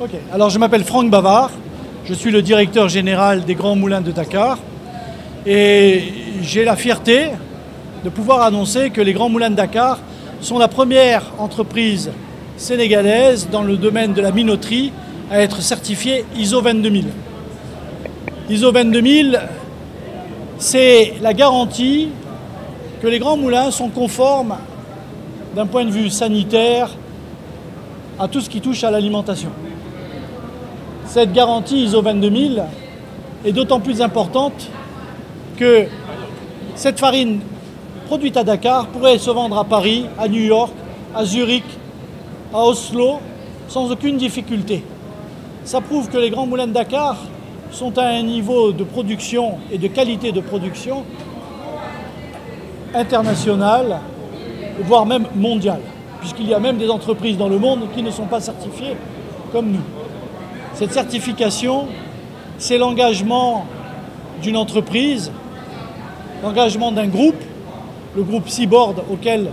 Ok, alors je m'appelle Franck Bavard, je suis le directeur général des Grands Moulins de Dakar et j'ai la fierté de pouvoir annoncer que les Grands Moulins de Dakar sont la première entreprise sénégalaise dans le domaine de la minoterie à être certifiée ISO 22000. ISO 22000, c'est la garantie que les grands moulins sont conformes d'un point de vue sanitaire à tout ce qui touche à l'alimentation. Cette garantie ISO 22000 est d'autant plus importante que cette farine produite à Dakar pourrait se vendre à Paris, à New York, à Zurich, à Oslo, sans aucune difficulté. Ça prouve que les grands moulins de Dakar sont à un niveau de production et de qualité de production international, voire même mondial, puisqu'il y a même des entreprises dans le monde qui ne sont pas certifiées comme nous. Cette certification, c'est l'engagement d'une entreprise, l'engagement d'un groupe, le groupe Seaboard auquel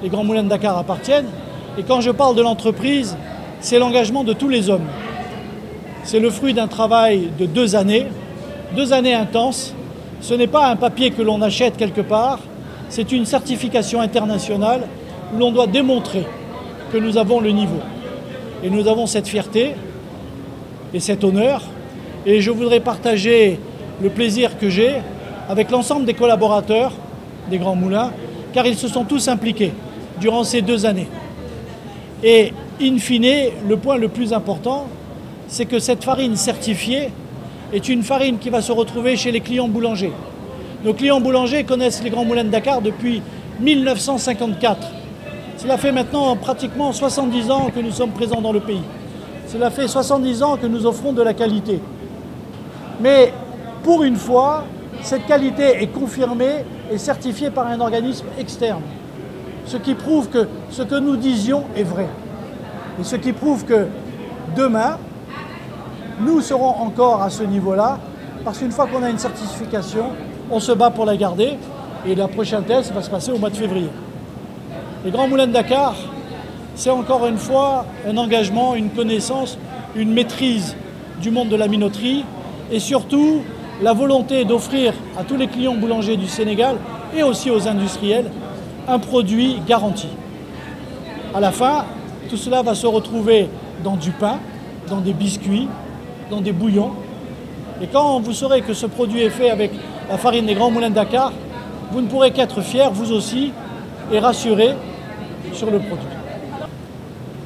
les Grands Moulins de Dakar appartiennent. Et quand je parle de l'entreprise, c'est l'engagement de tous les hommes. C'est le fruit d'un travail de 2 années intenses. Ce n'est pas un papier que l'on achète quelque part, c'est une certification internationale où l'on doit démontrer que nous avons le niveau. Et nous avons cette fierté et cet honneur. Et je voudrais partager le plaisir que j'ai avec l'ensemble des collaborateurs des Grands Moulins, car ils se sont tous impliqués durant ces 2 années. Et in fine, le point le plus important, c'est que cette farine certifiée est une farine qui va se retrouver chez les clients boulangers. Nos clients boulangers connaissent les Grands Moulins de Dakar depuis 1954. Cela fait maintenant pratiquement 70 ans que nous sommes présents dans le pays. Cela fait 70 ans que nous offrons de la qualité. Mais pour une fois, cette qualité est confirmée et certifiée par un organisme externe. Ce qui prouve que ce que nous disions est vrai. Et ce qui prouve que demain, nous serons encore à ce niveau-là, parce qu'une fois qu'on a une certification, on se bat pour la garder. Et la prochaine test va se passer au mois de février. Les Grands Moulins de Dakar, c'est encore une fois un engagement, une connaissance, une maîtrise du monde de la minoterie et surtout la volonté d'offrir à tous les clients boulangers du Sénégal et aussi aux industriels un produit garanti. À la fin, tout cela va se retrouver dans du pain, dans des biscuits, dans des bouillons. Et quand vous saurez que ce produit est fait avec la farine des Grands Moulins de Dakar, vous ne pourrez qu'être fiers, vous aussi, et rassurés sur le produit.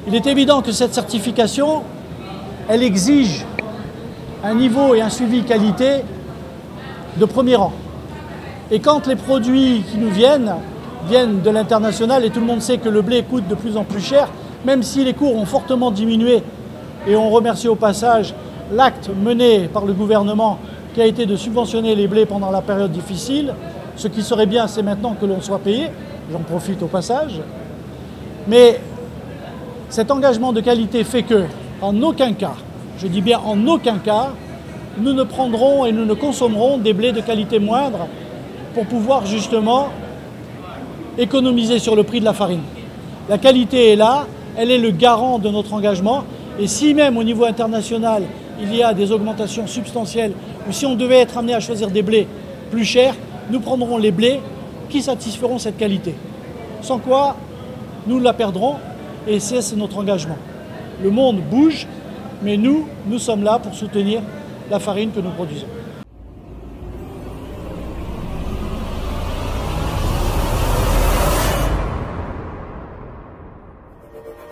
Il est évident que cette certification, elle exige un niveau et un suivi qualité de premier rang. Et quand les produits qui nous viennent de l'international, et tout le monde sait que le blé coûte de plus en plus cher, même si les cours ont fortement diminué, et on remercie au passage l'acte mené par le gouvernement qui a été de subventionner les blés pendant la période difficile. Ce qui serait bien, c'est maintenant que l'on soit payé, j'en profite au passage. Mais cet engagement de qualité fait que, en aucun cas, je dis bien en aucun cas, nous ne prendrons et nous ne consommerons des blés de qualité moindre pour pouvoir justement économiser sur le prix de la farine. La qualité est là, elle est le garant de notre engagement. Et si même au niveau international, il y a des augmentations substantielles, ou si on devait être amené à choisir des blés plus chers, nous prendrons les blés qui satisferont cette qualité. Sans quoi, nous la perdrons, et c'est notre engagement. Le monde bouge, mais nous sommes là pour soutenir la farine que nous produisons.